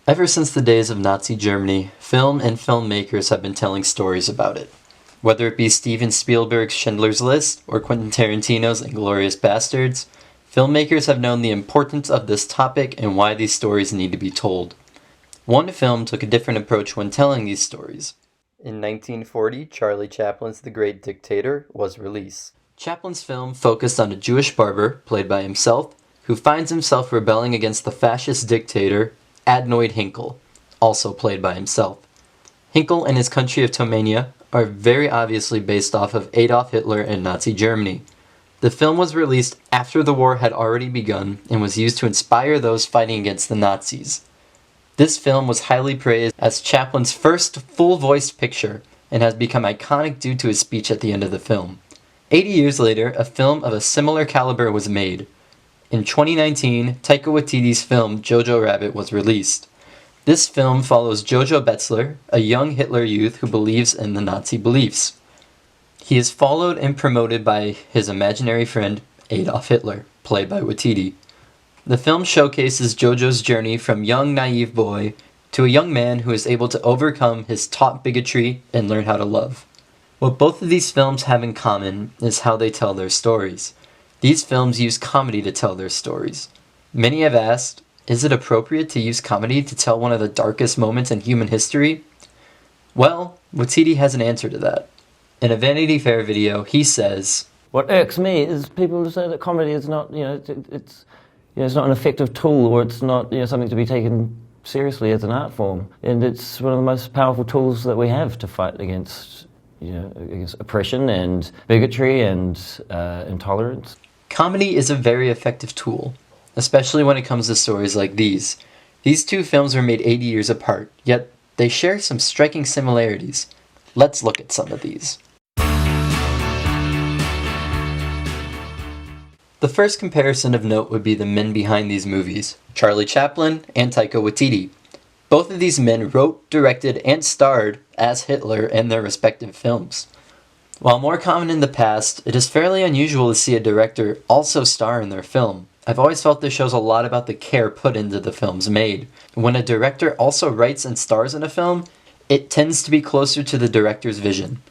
Ever since the days of Nazi Germany, film and filmmakers have been telling stories about it. Whether it be Steven Spielberg's Schindler's List or Quentin Tarantino's Inglourious Basterds, filmmakers have known the importance of this topic and why these stories need to be told. One film took a different approach when telling these stories. In 1940, Charlie Chaplin's The Great Dictator was released. Chaplin's film focused on a Jewish barber, played by himself, who finds himself rebelling against the fascist dictator, Adnoid Hinkel, also played by himself. Hinkel and his country of Tomania are very obviously based off of Adolf Hitler and Nazi Germany. The film was released after the war had already begun and was used to inspire those fighting against the Nazis. This film was highly praised as Chaplin's first full-voiced picture and has become iconic due to his speech at the end of the film. 80 years later, a film of a similar caliber was made. In 2019, Taika Waititi's film JoJo Rabbit was released. This film follows Jojo Betzler, a young Hitler youth who believes in the Nazi beliefs. He is followed and promoted by his imaginary friend Adolf Hitler, played by Waititi. The film showcases Jojo's journey from young naive boy to a young man who is able to overcome his taught bigotry and learn how to love. What both of these films have in common is how they tell their stories. These films use comedy to tell their stories. Many have asked, is it appropriate to use comedy to tell one of the darkest moments in human history? Well, Waititi has an answer to that. In a Vanity Fair video, he says, "What irks me is people who say that comedy is not, it's not an effective tool, or it's not, something to be taken seriously as an art form. And it's one of the most powerful tools that we have to fight against, against oppression and bigotry and intolerance." Comedy is a very effective tool, especially when it comes to stories like these. These two films were made 80 years apart, yet they share some striking similarities. Let's look at some of these. The first comparison of note would be the men behind these movies, Charlie Chaplin and Taika Waititi. Both of these men wrote, directed, and starred as Hitler in their respective films. While more common in the past, it is fairly unusual to see a director also star in their film. I've always felt this shows a lot about the care put into the films made. When a director also writes and stars in a film, it tends to be closer to the director's vision.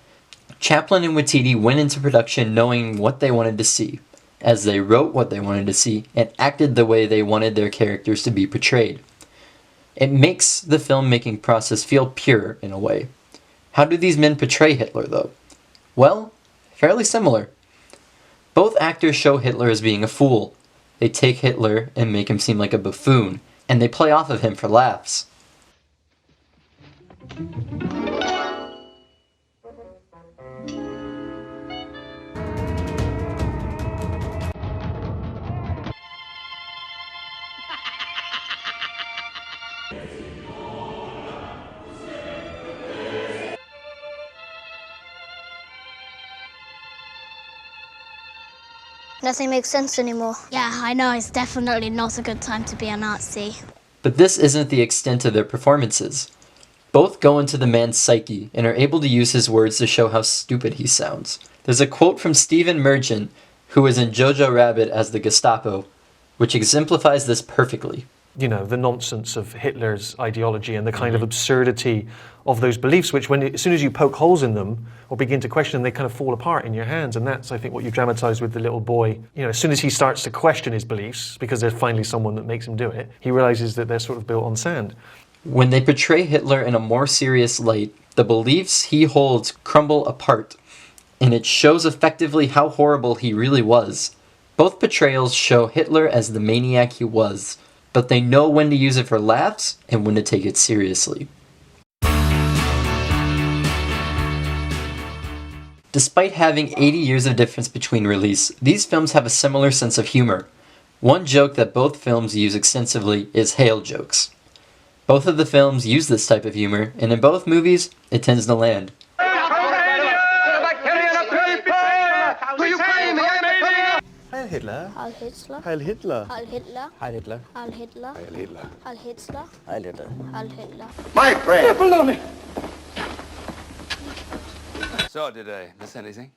Chaplin and Waititi went into production knowing what they wanted to see, as they wrote what they wanted to see and acted the way they wanted their characters to be portrayed. It makes the filmmaking process feel pure in a way. How do these men portray Hitler, though? Well, fairly similar. Both actors show Hitler as being a fool. They take Hitler and make him seem like a buffoon, and they play off of him for laughs. Nothing makes sense anymore. Yeah, I know, it's definitely not a good time to be a Nazi. But this isn't the extent of their performances. Both go into the man's psyche and are able to use his words to show how stupid he sounds. There's a quote from Stephen Merchant, who is in Jojo Rabbit as the Gestapo, which exemplifies this perfectly. The nonsense of Hitler's ideology and the kind of absurdity of those beliefs, which as soon as you poke holes in them or begin to question them, they kind of fall apart in your hands. And that's, I think, what you dramatise with the little boy. As soon as he starts to question his beliefs, because there's finally someone that makes him do it, he realises that they're sort of built on sand. When they portray Hitler in a more serious light, the beliefs he holds crumble apart, and it shows effectively how horrible he really was. Both portrayals show Hitler as the maniac he was, but they know when to use it for laughs and when to take it seriously. Despite having 80 years of difference between release, these films have a similar sense of humor. One joke that both films use extensively is hail jokes. Both of the films use this type of humor, and in both movies, it tends to land. Heil Hitler. Heil Hitler. Heil Hitler. Heil Hitler. Heil Hitler. Heil Hitler. Heil Hitler. Heil Hitler. Heil Hitler. Heil Hitler. My friend! Baloney! So, did I miss anything?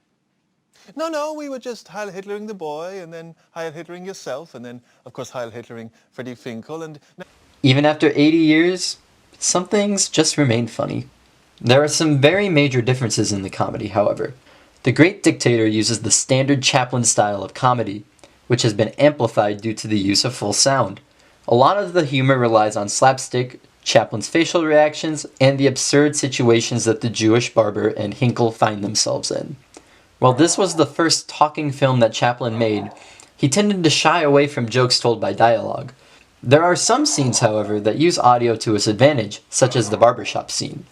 No, we were just Heil Hitlering the boy, and then Heil Hitlering yourself, and then, of course, Heil Hitlering Freddie Finkel, and... Even after 80 years, some things just remain funny. There are some very major differences in the comedy, however. The Great Dictator uses the standard Chaplin style of comedy, which has been amplified due to the use of full sound. A lot of the humor relies on slapstick, Chaplin's facial reactions, and the absurd situations that the Jewish barber and Hinkle find themselves in. While this was the first talking film that Chaplin made, he tended to shy away from jokes told by dialogue. There are some scenes, however, that use audio to his advantage, such as the barbershop scene.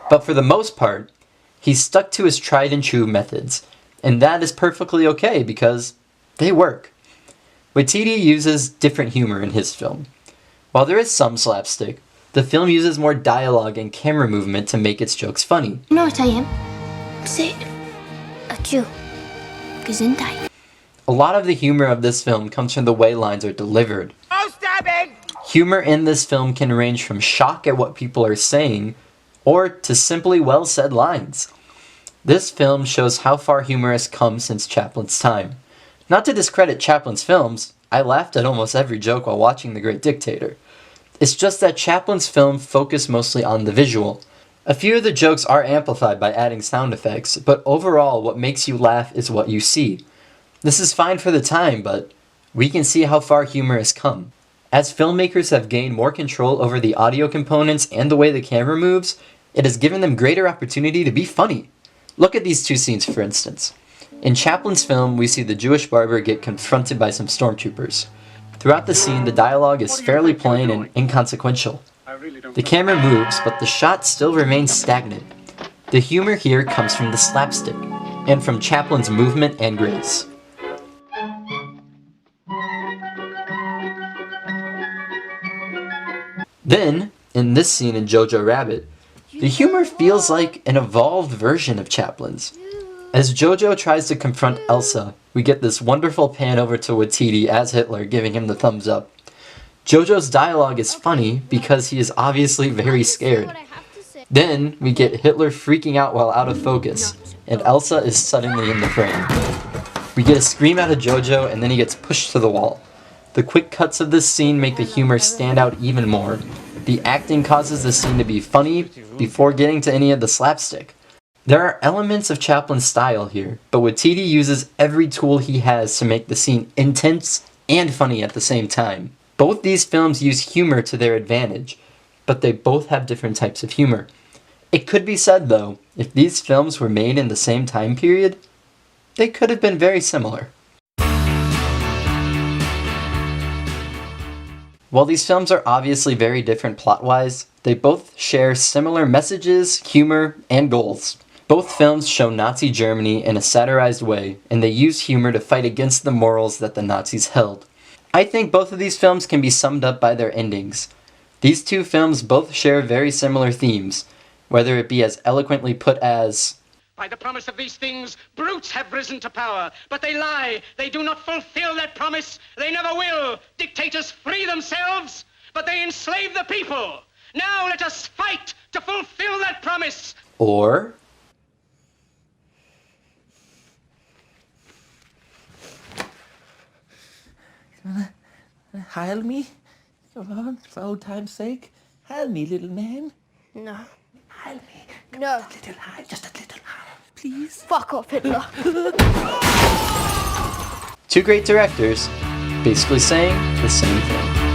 But for the most part, he's stuck to his tried and true methods, and that is perfectly okay because they work. Waititi uses different humor in his film. While there is some slapstick, the film uses more dialogue and camera movement to make its jokes funny. You know what I am? Say a Jew. Gesundheit. A lot of the humor of this film comes from the way lines are delivered. Oh, stop it! Humor in this film can range from shock at what people are saying, or to simply well-said lines. This film shows how far humor has come since Chaplin's time. Not to discredit Chaplin's films, I laughed at almost every joke while watching The Great Dictator. It's just that Chaplin's film focused mostly on the visual. A few of the jokes are amplified by adding sound effects, but overall what makes you laugh is what you see. This is fine for the time, but we can see how far humor has come. As filmmakers have gained more control over the audio components and the way the camera moves, it has given them greater opportunity to be funny. Look at these two scenes, for instance. In Chaplin's film, we see the Jewish barber get confronted by some stormtroopers. Throughout the scene, the dialogue is fairly plain and inconsequential. The camera moves, but the shot still remains stagnant. The humor here comes from the slapstick, and from Chaplin's movement and grace. Then, in this scene in JoJo Rabbit, the humor feels like an evolved version of Chaplin's. As JoJo tries to confront Elsa, we get this wonderful pan over to Waititi as Hitler giving him the thumbs up. JoJo's dialogue is funny because he is obviously very scared. Then, we get Hitler freaking out while out of focus, and Elsa is suddenly in the frame. We get a scream out of JoJo and then he gets pushed to the wall. The quick cuts of this scene make the humor stand out even more. The acting causes the scene to be funny before getting to any of the slapstick. There are elements of Chaplin's style here, but Waititi uses every tool he has to make the scene intense and funny at the same time. Both these films use humor to their advantage, but they both have different types of humor. It could be said, though, if these films were made in the same time period, they could have been very similar. While these films are obviously very different plot-wise, they both share similar messages, humor, and goals. Both films show Nazi Germany in a satirized way, and they use humor to fight against the morals that the Nazis held. I think both of these films can be summed up by their endings. These two films both share very similar themes, whether it be as eloquently put as, "By the promise of these things, brutes have risen to power, but they lie. They do not fulfill that promise. They never will. Dictators free themselves, but they enslave the people. Now let us fight to fulfill that promise." or, Heil me? Come on, for old time's sake. Heil me, little man. No. Heil me. No. Little heil, just a little heil, please. Fuck off, Hitler. two great directors basically saying the same thing.